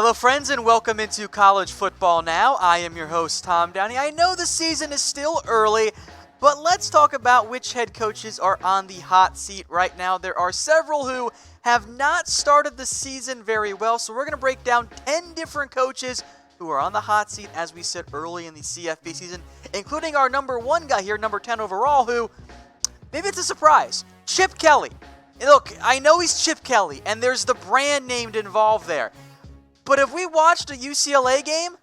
Hello friends and welcome into College Football Now. I am your host Tom Downey. I know the season is still early, but let's talk about which head coaches are on the hot seat right now. There are several who have not started the season very well, so we're going to break down 10 different coaches who are on the hot seat as we sit early in the CFB season, including our number one guy here, number 10 overall, who, maybe it's a surprise, Chip Kelly. Look, I know he's Chip Kelly, and there's the brand name involved there. But have we watched a UCLA game?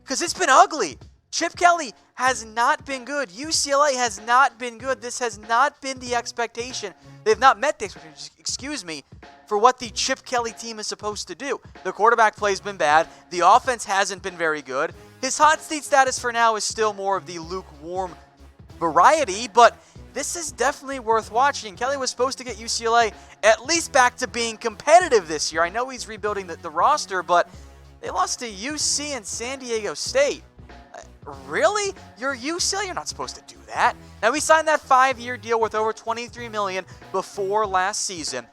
Because it's been ugly. Chip Kelly has not been good. UCLA has not been good. This has not been the expectation. They've not met the expectation, for what the Chip Kelly team is supposed to do. The quarterback play has been bad. The offense hasn't been very good. His hot seat status for now is still more of the lukewarm variety, but this is definitely worth watching. Kelly was supposed to get UCLA at least back to being competitive this year. I know he's rebuilding the roster, but they lost to UC and San Diego State. Really? You're UCLA? You're not supposed to do that. Now, he signed that 5-year deal worth over $23 million before last season.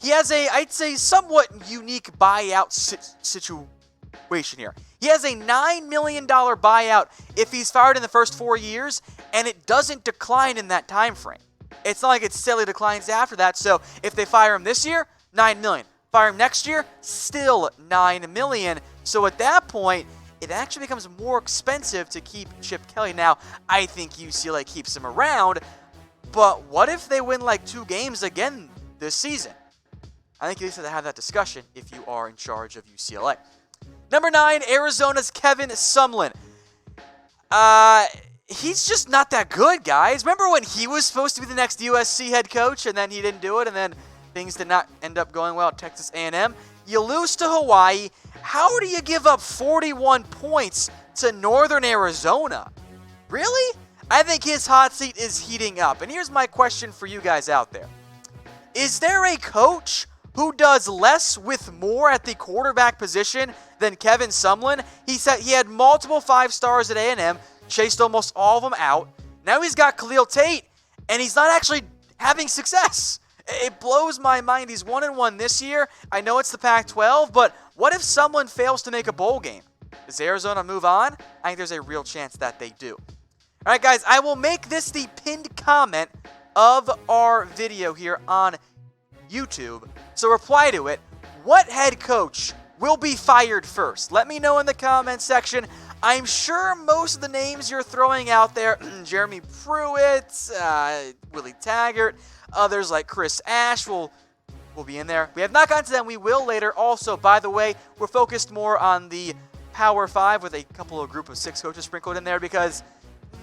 He has a, I'd say, somewhat unique buyout situation here. He has a $9 million buyout if he's fired in the first 4 years, and it doesn't decline in that time frame. It's not like it steadily declines after that, so if they fire him this year, $9 million. Fire him next year, still $9 million. So at that point, it actually becomes more expensive to keep Chip Kelly. Now, I think UCLA keeps him around, but what if they win like 2 games again this season? I think you need to have that discussion if you are in charge of UCLA. Number 9, Arizona's Kevin Sumlin. He's just not that good, guys. Remember when he was supposed to be the next USC head coach, and then he didn't do it, and then things did not end up going well at Texas A&M? You lose to Hawaii. How do you give up 41 points to Northern Arizona? Really? I think his hot seat is heating up. And here's my question for you guys out there. Is there a coach who does less with more at the quarterback position than Kevin Sumlin? He said he had multiple 5 stars at A&M, chased almost all of them out. Now he's got Khalil Tate, and he's not actually having success. It blows my mind. He's 1-1 this year. I know it's the Pac-12, but what if Sumlin fails to make a bowl game? Does Arizona move on? I think there's a real chance that they do. All right, guys, I will make this the pinned comment of our video here on YouTube. So reply to it. What head coach will be fired first? Let me know in the comment section. I'm sure most of the names you're throwing out there, Jeremy Pruitt, Willie Taggart, others like Chris Ash will be in there. We have not gotten to them. We will later. Also, by the way, we're focused more on the Power 5 with a couple of group of 6 coaches sprinkled in there because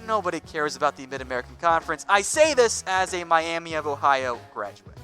nobody cares about the Mid-American Conference. I say this as a Miami of Ohio graduate.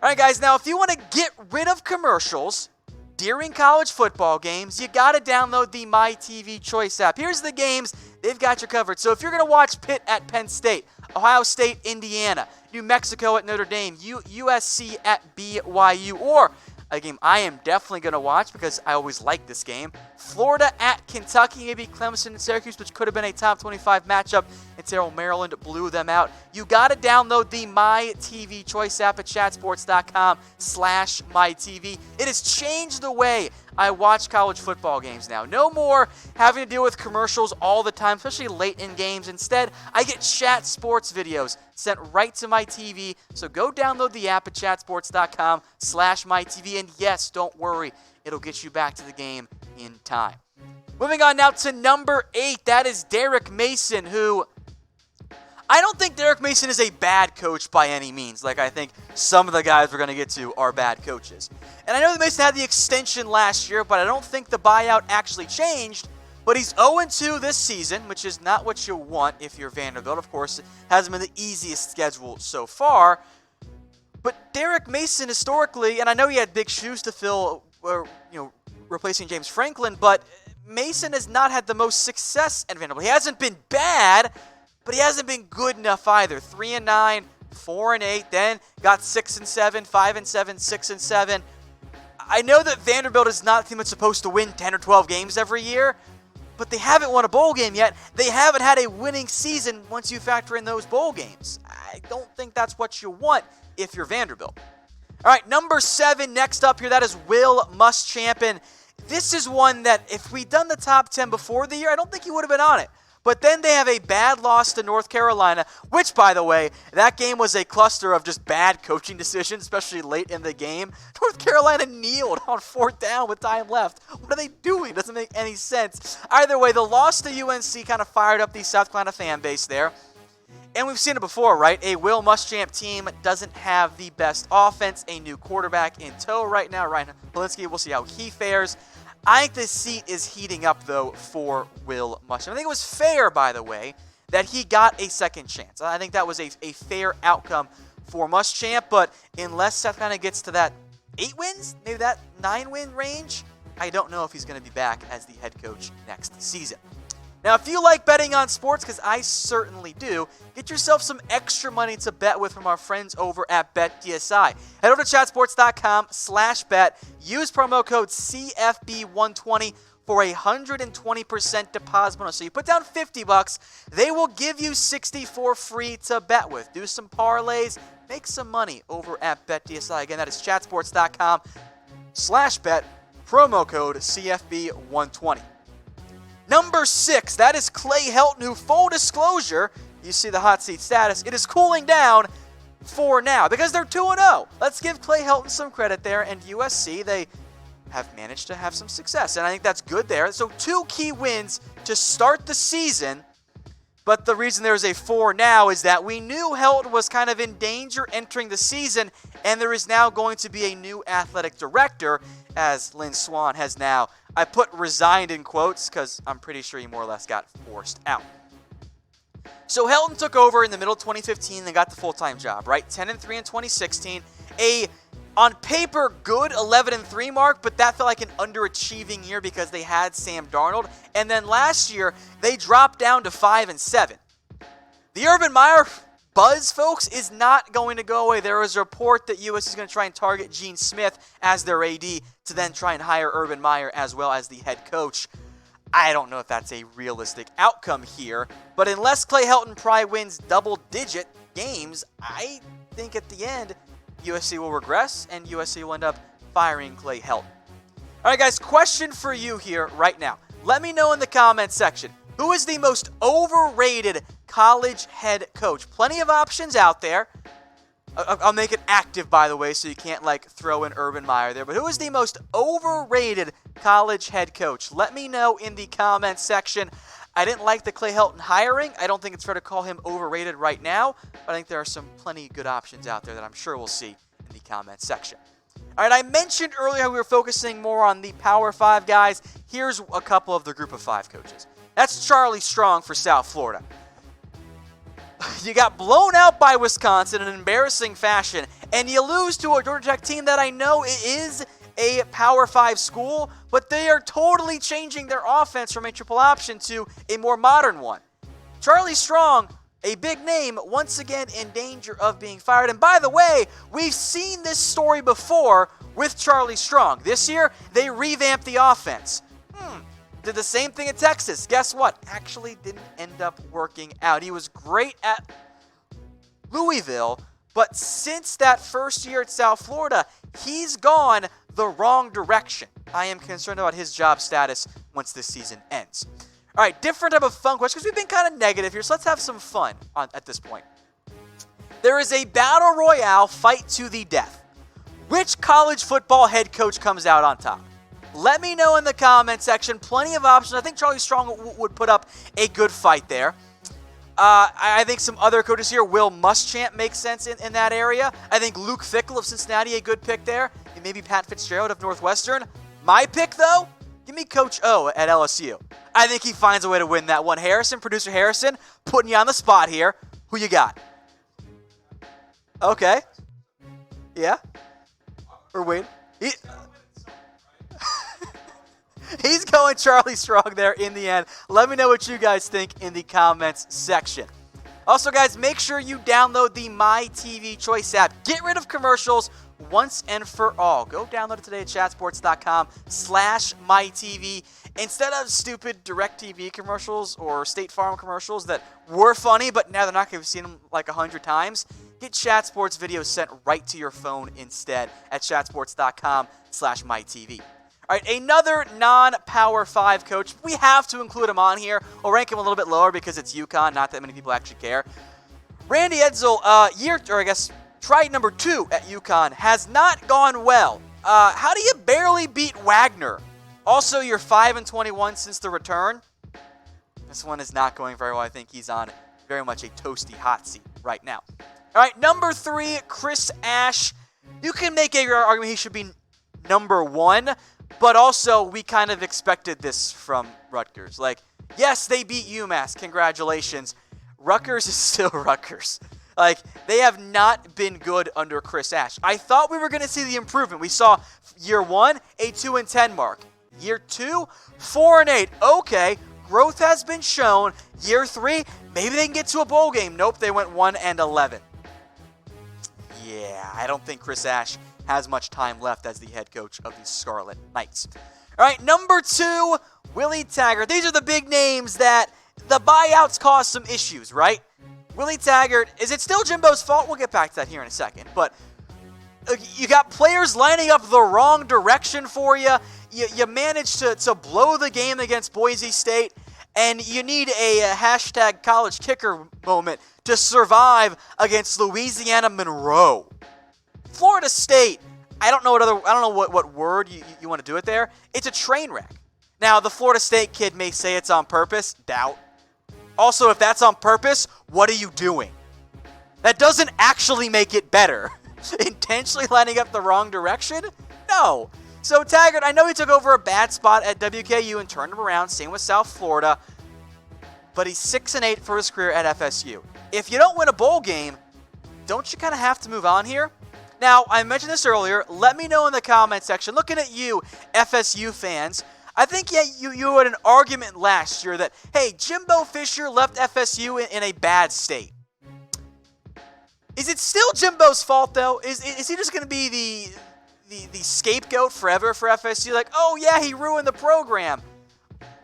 All right, guys, now if you want to get rid of commercials during college football games, you got to download the MyTV Choice app. Here's the games. They've got you covered. So if you're going to watch Pitt at Penn State, Ohio State, Indiana, New Mexico at Notre Dame, USC at BYU, or a game I am definitely going to watch because I always like this game, Florida at Kentucky, maybe Clemson and Syracuse, which could have been a top 25 matchup until Maryland blew them out. You got to download the MyTV Choice app at chatsports.com/MyTV. It has changed the way I watch college football games now. No more having to deal with commercials all the time, especially late in games. Instead, I get Chat Sports videos sent right to my TV. So go download the app at chatsports.com/MyTV. And yes, don't worry, it'll get you back to the game in time. Moving on now to number 8. That is Derek Mason, who I don't think Derek Mason is a bad coach by any means. Like I think some of the guys we're going to get to are bad coaches. And I know that Mason had the extension last year, but I don't think the buyout actually changed. But he's 0-2 this season, which is not what you want if you're Vanderbilt. Of course, it hasn't been the easiest schedule so far. But Derek Mason historically, and I know he had big shoes to fill, replacing James Franklin, but Mason has not had the most success at Vanderbilt. He hasn't been bad, but he hasn't been good enough either. 3-9, 4-8, then got 6-7, 5-7, 6-7. I know that Vanderbilt is not a team that's supposed to win 10 or 12 games every year, but they haven't won a bowl game yet. They haven't had a winning season once you factor in those bowl games. I don't think that's what you want if you're Vanderbilt. All right, number 7 next up here. That is Will Muschamp. this is one that if we'd done the top 10 before the year, I don't think he would have been on it. But then they have a bad loss to North Carolina, which, by the way, that game was a cluster of just bad coaching decisions, especially late in the game. North Carolina kneeled on 4th down with time left. What are they doing? Doesn't make any sense. Either way, the loss to UNC kind of fired up the South Carolina fan base there. And we've seen it before, right? A Will Muschamp team doesn't have the best offense, a new quarterback in tow right now. Ryan Polinsky, we'll see how he fares. I think the seat is heating up, though, for Will Muschamp. I think it was fair, by the way, that he got a second chance. I think that was a fair outcome for Muschamp, but unless South Carolina gets to that 8 wins, maybe that 9-win range, I don't know if he's going to be back as the head coach next season. Now, if you like betting on sports, because I certainly do, get yourself some extra money to bet with from our friends over at BetDSI. Head over to chatsports.com/bet. Use promo code CFB120 for a 120% deposit bonus. So you put down $50, they will give you $60 for free to bet with. Do some parlays, make some money over at BetDSI. Again, that is chatsports.com/bet. Promo code CFB120. Number 6, that is Clay Helton, who, full disclosure, you see the hot seat status, it is cooling down for now because they're 2-0. Let's give Clay Helton some credit there, and USC, they have managed to have some success, and I think that's good there. So 2 key wins to start the season, but the reason there's a 4 now is that we knew Helton was kind of in danger entering the season, and there is now going to be a new athletic director, as Lynn Swann has now, I put resigned in quotes because I'm pretty sure he more or less got forced out. So Helton took over in the middle of 2015 and got the full-time job, right? 10-3 in 2016. A, on paper, good 11-3 mark, but that felt like an underachieving year because they had Sam Darnold. And then last year, they dropped down to 5-7. The Urban Meyer buzz, folks, is not going to go away. There is a report that USC is going to try and target Gene Smith as their AD to then try and hire Urban Meyer as well as the head coach. I don't know if that's a realistic outcome here, but unless Clay Helton probably wins double-digit games, I think at the end, USC will regress and USC will end up firing Clay Helton. All right, guys, question for you here right now. Let me know in the comments section, who is the most overrated college head coach? Plenty of options out there. I'll make it active, by the way, so you can't, throw in Urban Meyer there. But who is the most overrated college head coach? Let me know in the comments section. I didn't like the Clay Helton hiring. I don't think it's fair to call him overrated right now. But I think there are some plenty good options out there that I'm sure we'll see in the comments section. All right, I mentioned earlier how we were focusing more on the Power 5 guys. Here's a couple of the Group of 5 coaches. That's Charlie Strong for South Florida. You got blown out by Wisconsin in an embarrassing fashion, and you lose to a Georgia Tech team that I know is a Power 5 school, but they are totally changing their offense from a triple option to a more modern one. Charlie Strong, a big name, once again in danger of being fired. And by the way, we've seen this story before with Charlie Strong. This year, they revamped the offense. Did the same thing at Texas. Guess what? Actually didn't end up working out. He was great at Louisville, but since that first year at South Florida, he's gone the wrong direction. I am concerned about his job status once this season ends. All right, different type of fun question because we've been kind of negative here, so let's have some fun at this point. There is a battle royale fight to the death. Which college football head coach comes out on top? Let me know in the comment section. Plenty of options. I think Charlie Strong would put up a good fight there. I think some other coaches here. Will Muschamp makes sense in that area. I think Luke Fickell of Cincinnati, a good pick there. And maybe Pat Fitzgerald of Northwestern. My pick, though, give me Coach O at LSU. I think he finds a way to win that one. Producer Harrison, putting you on the spot here. Who you got? Okay. Yeah? Or wait. He's going Charlie Strong there in the end. Let me know what you guys think in the comments section. Also, guys, make sure you download the My TV Choice app. Get rid of commercials once and for all. Go download it today at chatsports.com/MyTV. Instead of stupid DirecTV commercials or State Farm commercials that were funny, but now they're not going to have seen them like 100 times, get Chat Sports videos sent right to your phone instead at chatsports.com/MyTV. All right, another non-Power 5 coach. We have to include him on here. We'll rank him a little bit lower because it's UConn. Not that many people actually care. Randy Edsall, try number 2 at UConn, has not gone well. How do you barely beat Wagner? Also, you're 5-21 since the return. This one is not going very well. I think he's on very much a toasty hot seat right now. All right, number 3, Chris Ash. You can make a argument he should be number 1, but also we kind of expected this from Rutgers. Like, yes, they beat UMass. Congratulations. Rutgers is still Rutgers. Like, they have not been good under Chris Ash. I thought we were going to see the improvement. We saw year 1, a 2-10 mark. Year 2, 4-8. Okay, growth has been shown. Year 3, maybe they can get to a bowl game. Nope, they went 1-11. Yeah, I don't think Chris Ash has much time left as the head coach of the Scarlet Knights. All right, number 2, Willie Taggart. These are the big names that the buyouts caused some issues, right? Willie Taggart, is it still Jimbo's fault? We'll get back to that here in a second. But you got players lining up the wrong direction for you. You managed to blow the game against Boise State. And you need a hashtag college kicker moment to survive against Louisiana Monroe. Florida State, I don't know what word you want to do it there. It's a train wreck. Now, the Florida State kid may say it's on purpose. Doubt. Also, if that's on purpose, what are you doing? That doesn't actually make it better. Intentionally lining up the wrong direction? No. So Taggart, I know he took over a bad spot at WKU and turned him around. Same with South Florida. But he's 6-8 for his career at FSU. If you don't win a bowl game, don't you kind of have to move on here? Now, I mentioned this earlier. Let me know in the comment section. Looking at you, FSU fans, I think you had an argument last year that, hey, Jimbo Fisher left FSU in a bad state. Is it still Jimbo's fault, though? Is he just going to be the scapegoat forever for FSU? Like, oh, yeah, he ruined the program.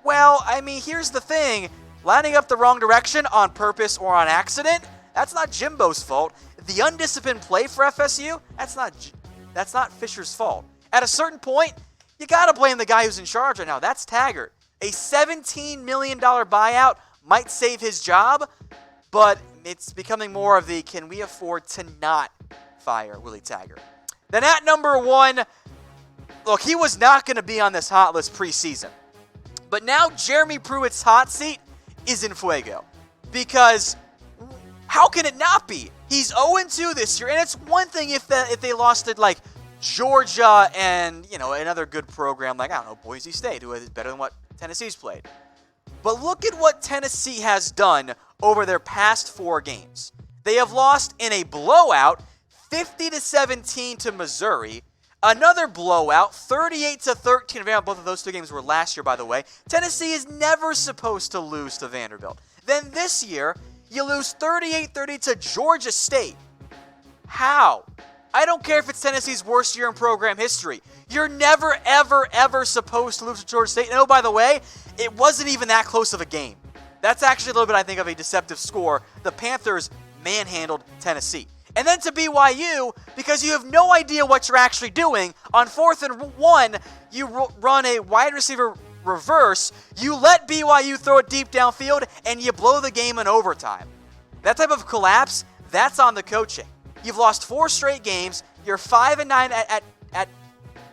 Well, I mean, here's the thing. Lining up the wrong direction on purpose or on accident, that's not Jimbo's fault. The undisciplined play for FSU, that's not Fisher's fault. At a certain point, you got to blame the guy who's in charge right now. That's Taggart. A $17 million buyout might save his job, but it's becoming more of the can we afford to not fire Willie Taggart. Then at number 1, look, he was not going to be on this hot list preseason. But now Jeremy Pruitt's hot seat is in fuego. Because how can it not be? He's 0-2 this year, and it's one thing if they lost it like Georgia and, another good program like, Boise State, who is better than what Tennessee's played. But look at what Tennessee has done over their past 4 games. They have lost in a blowout, 50-17 to Missouri. Another blowout, 38-13. Both of those 2 games were last year, by the way. Tennessee is never supposed to lose to Vanderbilt. Then this year, you lose 38-30 to Georgia State. How? I don't care if it's Tennessee's worst year in program history. You're never, ever, ever supposed to lose to Georgia State. And oh, by the way, it wasn't even that close of a game. That's actually a little bit, I think, of a deceptive score. The Panthers manhandled Tennessee. And then to BYU, because you have no idea what you're actually doing, on 4th and 1, you run a wide receiver reverse, you let BYU throw it deep downfield, and you blow the game in overtime. That type of collapse, that's on the coaching. You've lost 4 straight games. You're 5-9 at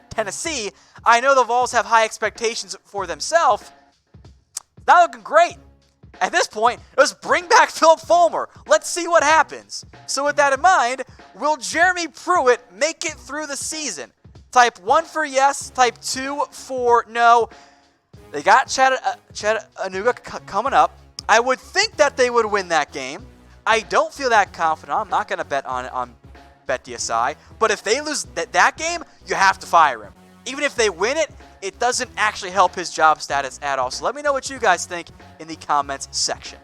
Tennessee. I know the Vols have high expectations for themselves. It's not looking great. At this point, let's bring back Philip Fulmer. Let's see what happens. So with that in mind, will Jeremy Pruitt make it through the season? Type 1 for yes, type 2 for no. They got Chattanooga coming up. I would think that they would win that game. I don't feel that confident. I'm not going to bet on BetDSI. But if they lose that game, you have to fire him. Even if they win it, it doesn't actually help his job status at all. So let me know what you guys think in the comments section.